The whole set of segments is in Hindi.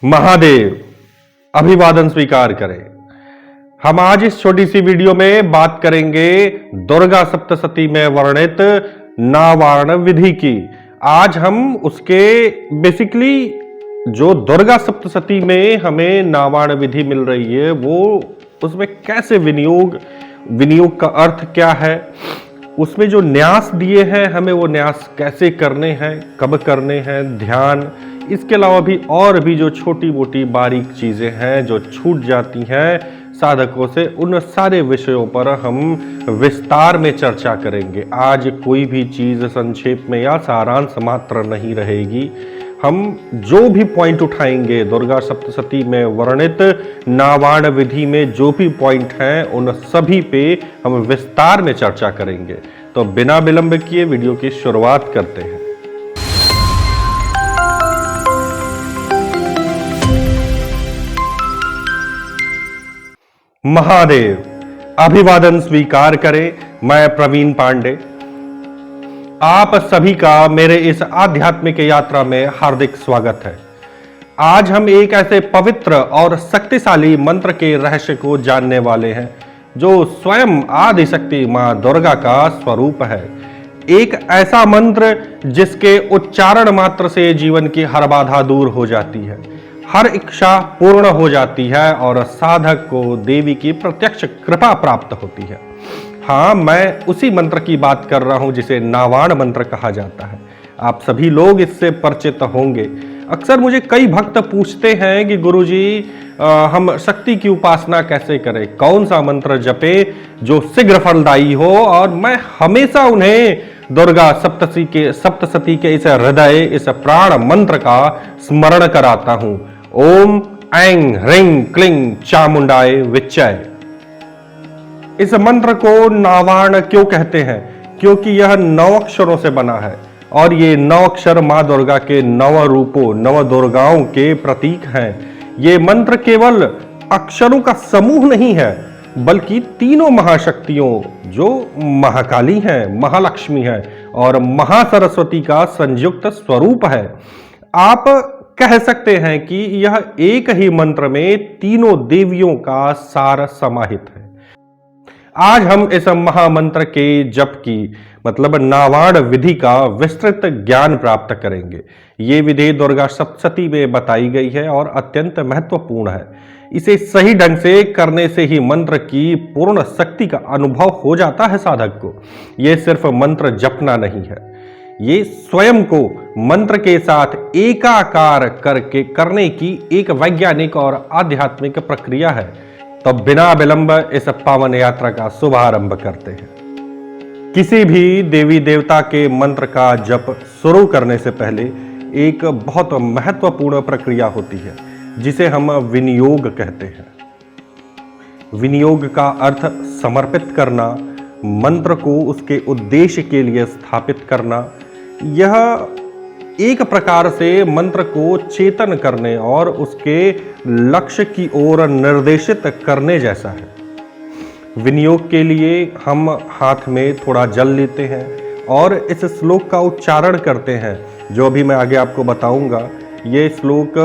महादेव, अभिवादन स्वीकार करें। हम आज इस छोटी सी वीडियो में बात करेंगे दुर्गा सप्तशती में वर्णित नावारण विधि की। आज हम उसके बेसिकली जो दुर्गा सप्तशती में हमें नावारण विधि मिल रही है वो उसमें कैसे विनियोग का अर्थ क्या है, उसमें जो न्यास दिए हैं हमें वो न्यास कैसे करने हैं, कब करने हैं, ध्यान, इसके अलावा भी और भी जो छोटी मोटी बारीक चीजें हैं जो छूट जाती हैं साधकों से, उन सारे विषयों पर हम विस्तार में चर्चा करेंगे। आज कोई भी चीज संक्षेप में या सारांश मात्र नहीं रहेगी। हम जो भी पॉइंट उठाएंगे दुर्गा सप्तशती में वर्णित नावारण विधि में जो भी पॉइंट हैं उन सभी पे हम विस्तार में चर्चा करेंगे। तो बिना विलंब किए वीडियो की शुरुआत करते हैं। महादेव, अभिवादन स्वीकार करें। मैं प्रवीण पांडे, आप सभी का मेरे इस आध्यात्मिक यात्रा में हार्दिक स्वागत है। आज हम एक ऐसे पवित्र और शक्तिशाली मंत्र के रहस्य को जानने वाले हैं जो स्वयं आदिशक्ति मां दुर्गा का स्वरूप है। एक ऐसा मंत्र जिसके उच्चारण मात्र से जीवन की हर बाधा दूर हो जाती है, हर इच्छा पूर्ण हो जाती है और साधक को देवी की प्रत्यक्ष कृपा प्राप्त होती है। हाँ, मैं उसी मंत्र की बात कर रहा हूं जिसे नावारण मंत्र कहा जाता है। आप सभी लोग इससे परिचित होंगे। अक्सर मुझे कई भक्त पूछते हैं कि गुरुजी हम शक्ति की उपासना कैसे करें, कौन सा मंत्र जपे जो शीघ्र फलदायी हो, और मैं हमेशा उन्हें दुर्गा सप्तशती के इस हृदय, इस प्राण मंत्र का स्मरण कराता हूं। ओम ऐं ह्रीं क्लीं चामुंडाय विच्चय। इस मंत्र को नावारण क्यों कहते हैं? क्योंकि यह 9 अक्षरों से बना है और ये 9 अक्षर मां दुर्गा के 9 रूपों, 9 दुर्गाओं के प्रतीक हैं। ये मंत्र केवल अक्षरों का समूह नहीं है बल्कि तीनों महाशक्तियों जो महाकाली हैं, महालक्ष्मी हैं और महासरस्वती का संयुक्त स्वरूप है। आप कह सकते हैं कि यह एक ही मंत्र में तीनों देवियों का सार समाहित है। आज हम इस महामंत्र के जप की मतलब नावारण विधि का विस्तृत ज्ञान प्राप्त करेंगे। ये विधि दुर्गा सप्तशती में बताई गई है और अत्यंत महत्वपूर्ण है। इसे सही ढंग से करने से ही मंत्र की पूर्ण शक्ति का अनुभव हो जाता है साधक को। ये सिर्फ मंत्र जपना नहीं है, ये स्वयं को मंत्र के साथ एकाकार करने की एक वैज्ञानिक और आध्यात्मिक प्रक्रिया है। तो बिना विलंब इस पावन यात्रा का शुभारंभ करते हैं। किसी भी देवी देवता के मंत्र का जप शुरू करने से पहले एक बहुत महत्वपूर्ण प्रक्रिया होती है जिसे हम विनियोग कहते हैं। विनियोग का अर्थ समर्पित करना, मंत्र को उसके उद्देश्य के लिए स्थापित करना। यह एक प्रकार से मंत्र को चेतन करने और उसके लक्ष्य की ओर निर्देशित करने जैसा है। विनियोग के लिए हम हाथ में थोड़ा जल लेते हैं और इस श्लोक का उच्चारण करते हैं जो अभी मैं आगे आपको बताऊंगा। ये श्लोक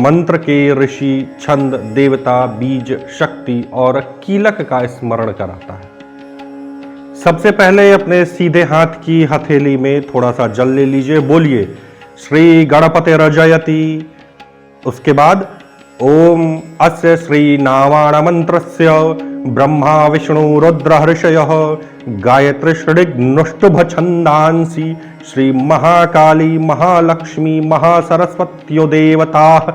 मंत्र के ऋषि, छंद, देवता, बीज, शक्ति और कीलक का स्मरण कराता है। सबसे पहले अपने सीधे हाथ की हथेली में थोड़ा सा जल ले लीजिए, बोलिए श्री गणपते रजयति। उसके बाद ओम अस्य श्री नावारण मंत्रस्य ब्रह्मा विष्णु रुद्र ऋषयः गायत्री षडिग्नुष्टुभ छंदांसि श्री महाकाली महालक्ष्मी महासरस्वत्यो देवताः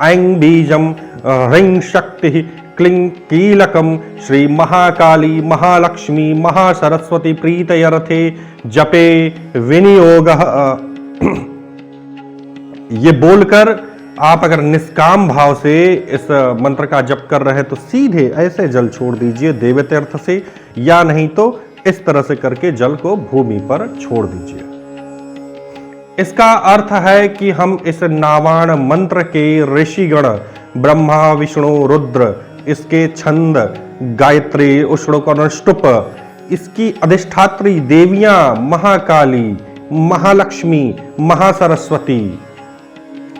ऐं बीजं ह्रीं शक्तिः क्लीं कीलकम श्री महाकाली महालक्ष्मी महासरस्वती प्रीतयर्थे जपे विनियोग। ये बोलकर आप अगर निष्काम भाव से इस मंत्र का जप कर रहे हैं तो सीधे ऐसे जल छोड़ दीजिए देवतीर्थ से, या नहीं तो इस तरह से करके जल को भूमि पर छोड़ दीजिए। इसका अर्थ है कि हम इस नावारण मंत्र के ऋषिगण ब्रह्मा विष्णु रुद्र, इसके छंद गायत्री उष्णुकनुष्टुप, इसकी अधिष्ठात्री देवियां महाकाली महालक्ष्मी महासरस्वती,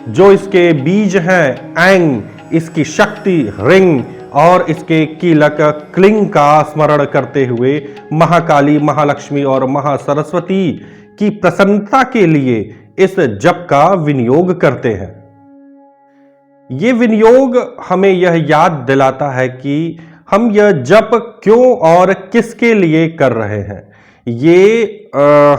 जो इसके बीज हैं ऐंग, इसकी शक्ति रिंग और इसके कीलक क्लिंग का स्मरण करते हुए महाकाली, महालक्ष्मी और महासरस्वती की प्रसन्नता के लिए इस जप का विनियोग करते हैं। ये विनियोग हमें यह याद दिलाता है कि हम यह जप क्यों और किसके लिए कर रहे हैं। ये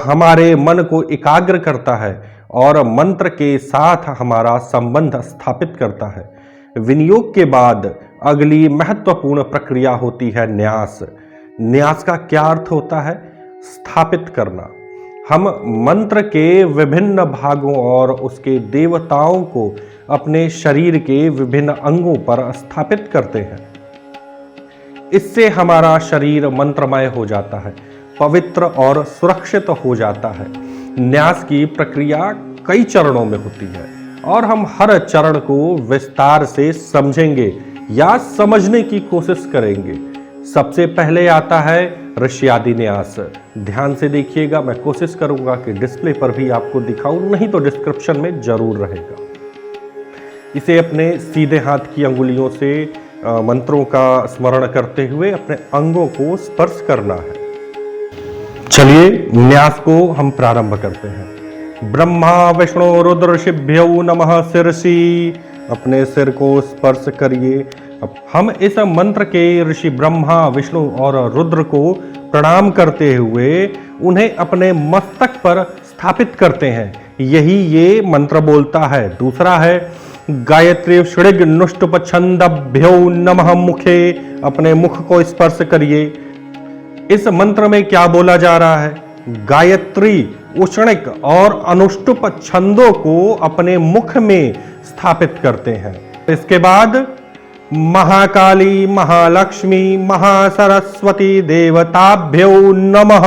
हमारे मन को एकाग्र करता है और मंत्र के साथ हमारा संबंध स्थापित करता है। विनियोग के बाद अगली महत्वपूर्ण प्रक्रिया होती है न्यास। न्यास का क्या अर्थ होता है? स्थापित करना। हम मंत्र के विभिन्न भागों और उसके देवताओं को अपने शरीर के विभिन्न अंगों पर स्थापित करते हैं। इससे हमारा शरीर मंत्रमय हो जाता है, पवित्र और सुरक्षित हो जाता है। न्यास की प्रक्रिया कई चरणों में होती है और हम हर चरण को विस्तार से समझेंगे या समझने की कोशिश करेंगे। सबसे पहले आता है ऋष्यादि न्यास। ध्यान से देखिएगा, मैं कोशिश करूंगा कि डिस्प्ले पर भी आपको दिखाऊं, नहीं तो डिस्क्रिप्शन में जरूर रहेगा। इसे अपने सीधे हाथ की अंगुलियों से मंत्रों का स्मरण करते हुए अपने अंगों को स्पर्श करना है। चलिए न्यास को हम प्रारंभ करते हैं। ब्रह्मा विष्णु रुद्र शिभ्यो नमः शिरसी। अपने सिर को स्पर्श करिए। हम इस मंत्र के ऋषि ब्रह्मा, विष्णु और रुद्र को प्रणाम करते हुए उन्हें अपने मस्तक पर स्थापित करते हैं। यही ये मंत्र बोलता है। दूसरा है गायत्री षड्ग नुष्टुप छंदभ्यो नमः मुखे। अपने मुख को स्पर्श करिए। इस मंत्र में क्या बोला जा रहा है? गायत्री, उष्णिक और अनुष्टुप छंदों को अपने मुख में स्थापित करते हैं। इसके बाद महाकाली, महालक्ष्मी, महासरस्वती देवताभ्यो नमः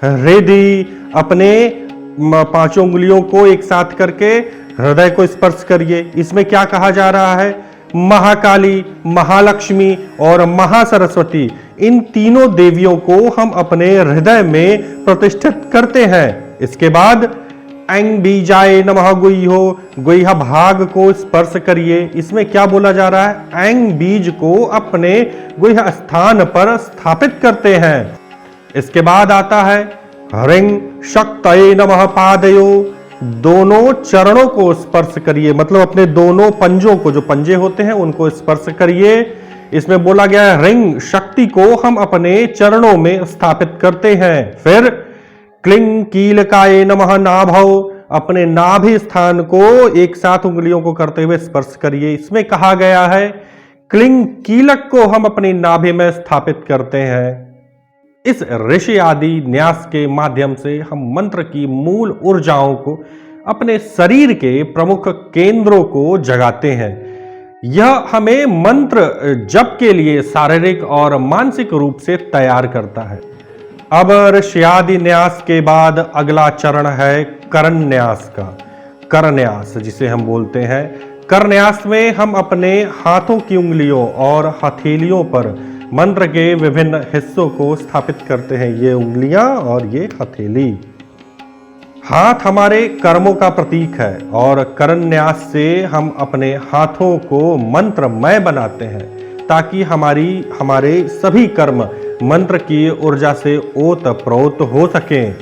हृदय। अपने पांचों उंगलियों को एक साथ करके हृदय को स्पर्श करिए। इसमें क्या कहा जा रहा है? महाकाली, महालक्ष्मी और महासरस्वती, इन तीनों देवियों को हम अपने हृदय में प्रतिष्ठित करते हैं। इसके बाद ऐंग बीजाय नमः गुह्यो। गुह्य भाग को स्पर्श करिए। इसमें क्या बोला जा रहा है? ऐंग बीज को अपने गुह्य स्थान पर स्थापित करते हैं। इसके बाद आता है ह्रीं शक्तये नमः पादयो। दोनों चरणों को स्पर्श करिए, मतलब अपने दोनों पंजों को, जो पंजे होते हैं उनको स्पर्श करिए। इसमें बोला गया है ह्रीं शक्ति को हम अपने चरणों में स्थापित करते हैं। फिर क्लिंग कीलकाय नमः नाभौ। अपने नाभि स्थान को एक साथ उंगलियों को करते हुए स्पर्श करिए। इसमें कहा गया है क्लिंग कीलक को हम अपनी नाभि में स्थापित करते हैं। इस ऋषि आदि न्यास के माध्यम से हम मंत्र की मूल ऊर्जाओं को, अपने शरीर के प्रमुख केंद्रों को जगाते हैं। यह हमें मंत्र जप के लिए शारीरिक और मानसिक रूप से तैयार करता है। अब ऋष्यादि न्यास के बाद अगला चरण है करन्यास का। करन्यास जिसे हम बोलते हैं। करन्यास में हम अपने हाथों की उंगलियों और हथेलियों पर मंत्र के विभिन्न हिस्सों को स्थापित करते हैं। ये उंगलियां और ये हथेली। हाथ हमारे कर्मों का प्रतीक है और करन्यास से हम अपने हाथों को मंत्रमय बनाते हैं ताकि हमारे सभी कर्म मंत्र की ऊर्जा से ओतप्रोत हो सकें।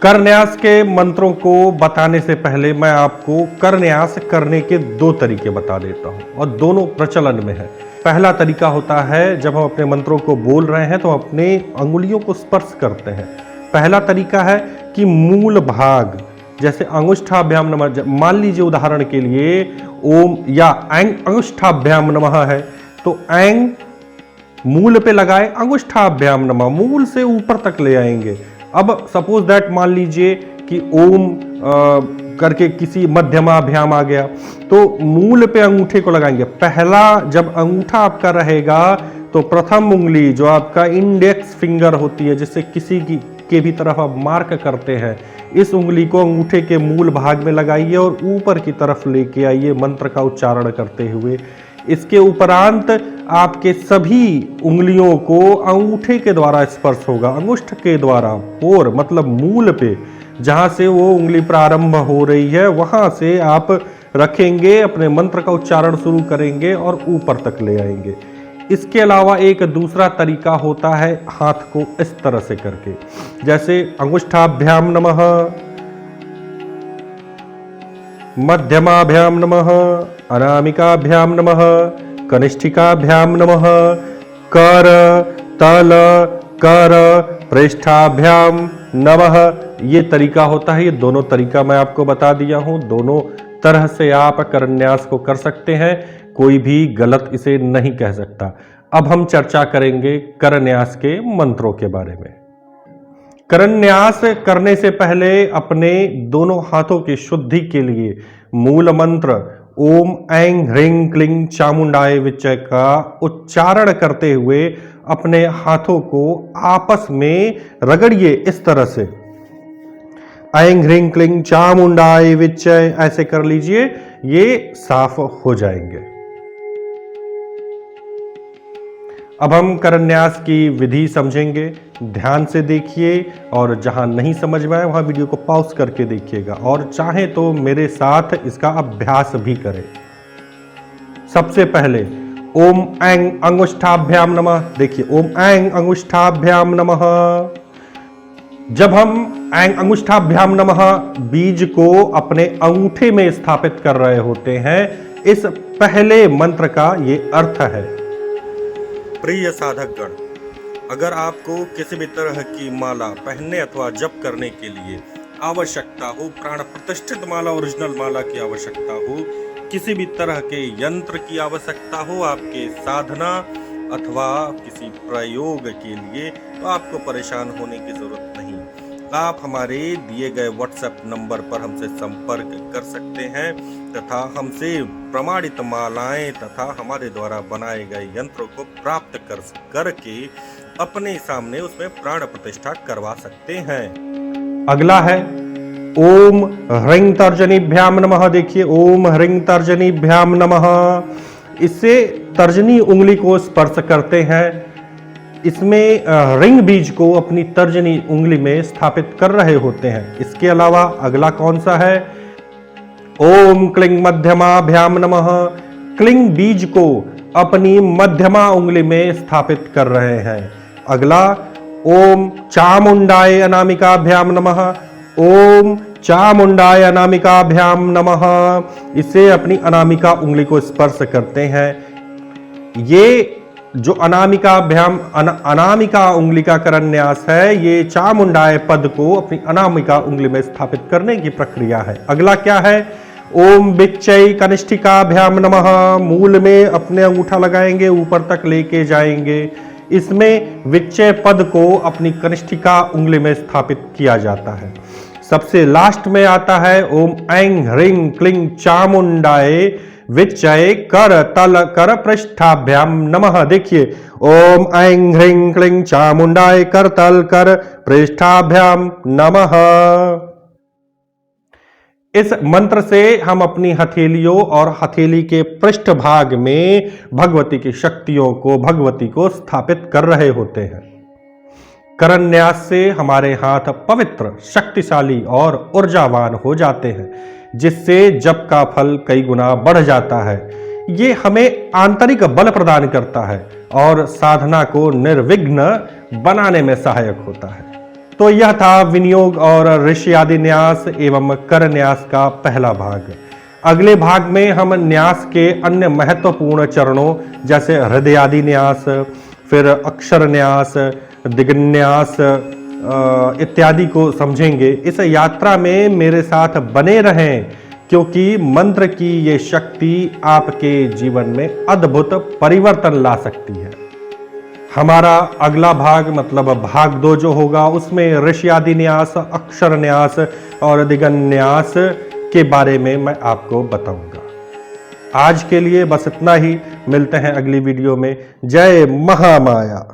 करन्यास के मंत्रों को बताने से पहले मैं आपको करन्यास करने के दो तरीके बता देता हूं और दोनों प्रचलन में है। पहला तरीका होता है जब हम अपने मंत्रों को बोल रहे हैं तो अपने अंगुलियों को स्पर्श करते हैं। पहला तरीका है कि मूल भाग, जैसे अंगुष्ठाभ्याम नमः, मान लीजिए उदाहरण के लिए ओम या ऐंग अंगुष्ठाभ्याम नमः है तो ऐंग मूल पे लगाए, अंगुष्ठाभ्याम नमः मूल से ऊपर तक ले आएंगे। अब सपोज दैट मान लीजिए कि ओम करके किसी मध्यमाभ्याम आ गया तो मूल पे अंगूठे को लगाएंगे। पहला जब अंगूठा आपका रहेगा तो प्रथम उंगली जो आपका इंडेक्स फिंगर होती है, जिससे किसी के भी तरफ आप मार्क करते हैं, इस उंगली को अंगूठे के मूल भाग में लगाइए और ऊपर की तरफ लेके आइए मंत्र का उच्चारण करते हुए। इसके उपरांत आपके सभी उंगलियों को अंगूठे के द्वारा स्पर्श होगा, अंगुष्ठ के द्वारा, और मतलब मूल पे जहां से वो उंगली प्रारंभ हो रही है वहां से आप रखेंगे, अपने मंत्र का उच्चारण शुरू करेंगे और ऊपर तक ले आएंगे। इसके अलावा एक दूसरा तरीका होता है हाथ को इस तरह से करके, जैसे अंगुष्ठाभ्याम नमः, मध्यमाभ्याम नमः, अनामिकाभ्याम नमः, कनिष्ठिकाभ्याम नमः, कर तल कर पृष्ठाभ्याम नमः। ये तरीका होता है। ये दोनों तरीका मैं आपको बता दिया हूं। दोनों तरह से आप करन्यास को कर सकते हैं, कोई भी गलत इसे नहीं कह सकता। अब हम चर्चा करेंगे करन्यास के मंत्रों के बारे में। करन्यास करने से पहले अपने दोनों हाथों की शुद्धि के लिए मूल मंत्र ओम ऐं ह्रीं क्लीं चामुंडाय विच्चय का उच्चारण करते हुए अपने हाथों को आपस में रगड़िए। इस तरह से ऐं ह्रीं क्लीं चामुंडाय विच्चय ऐसे कर लीजिए, ये साफ हो जाएंगे। अब हम करन्यास की विधि समझेंगे। ध्यान से देखिए और जहां नहीं समझ में आए वहां वीडियो को पॉज करके देखिएगा और चाहे तो मेरे साथ इसका अभ्यास भी करें। सबसे पहले ओम ऐं अंगुष्ठाभ्याम नमः। देखिए ओम ऐं अंगुष्ठाभ्याम नमः। जब हम ऐं अंगुष्ठाभ्याम नमः बीज को अपने अंगूठे में स्थापित कर रहे होते हैं, इस पहले मंत्र का ये अर्थ है। प्रिय साधक गण, अगर आपको किसी भी तरह की माला पहनने अथवा जप करने के लिए आवश्यकता हो, प्राण प्रतिष्ठित माला, ओरिजिनल माला की आवश्यकता हो, किसी भी तरह के यंत्र की आवश्यकता हो आपके साधना अथवा किसी प्रयोग के लिए, तो आपको परेशान होने की जरूरत नहीं। आप हमारे दिए गए व्हाट्सएप नंबर पर हमसे संपर्क कर सकते हैं तथा हमसे प्रमाणित मालाएं तथा हमारे द्वारा बनाए गए यंत्रों को प्राप्त करके अपने सामने उसमें प्राण प्रतिष्ठा करवा सकते हैं। अगला है ओम ह्रीं तर्जनीभ्याम नमः। देखिए ओम ह्रीं तर्जनीभ्याम नमः। इससे तर्जनी उंगली को स्पर्श करते हैं। इसमें रिंग बीज को अपनी तर्जनी उंगली में स्थापित कर रहे होते हैं। इसके अलावा अगला कौन सा है? ओम क्लिंग मध्यमाभ्याम नमः। क्लिंग बीज को अपनी मध्यमा उंगली में स्थापित कर रहे हैं। अगला ओम चामुंडाय अनामिकाभ्याम नमः। ओम चामुंडाय अनामिकाभ्याम नमः। इसे अपनी अनामिका उंगली को स्पर्श करते हैं। ये जो अनामिका उंगली का करन्यास है, ये चामुंडाय पद को अपनी अनामिका उंगली में स्थापित करने की प्रक्रिया है। अगला क्या है? ओम विच्चय कनिष्ठिकाभ्याम नमः। मूल में अपने अंगूठा लगाएंगे, ऊपर तक लेके जाएंगे। इसमें विच्चय पद को अपनी कनिष्ठिका उंगली में स्थापित किया जाता है। सबसे लास्ट में आता है ओम ऐं ह्रीं क्लीं चामुंडाय विच्चय कर तल कर पृष्ठाभ्याम नमः। देखिए ओम ऐं ह्रीं क्लीं चामुंडाय कर तल कर पृष्ठाभ्याम नमः। इस मंत्र से हम अपनी हथेलियों और हथेली के पृष्ठ भाग में भगवती की शक्तियों को, भगवती को स्थापित कर रहे होते हैं। करन्यास से हमारे हाथ पवित्र, शक्तिशाली और ऊर्जावान हो जाते हैं, जिससे जप का फल कई गुना बढ़ जाता है। ये हमें आंतरिक बल प्रदान करता है और साधना को निर्विघ्न बनाने में सहायक होता है। तो यह था विनियोग और ऋषि आदि न्यास एवं करन्यास का पहला भाग। अगले भाग में हम न्यास के अन्य महत्वपूर्ण चरणों जैसे हृदय आदि न्यास, फिर अक्षर न्यास, दिग्न्यास इत्यादि को समझेंगे। इस यात्रा में मेरे साथ बने रहें, क्योंकि मंत्र की ये शक्ति आपके जीवन में अद्भुत परिवर्तन ला सकती है। हमारा अगला भाग मतलब भाग 2 जो होगा, उसमें ऋषि आदि न्यास, अक्षर न्यास और दिग्न्यास के बारे में मैं आपको बताऊंगा। आज के लिए बस इतना ही। मिलते हैं अगली वीडियो में। जय महामाया।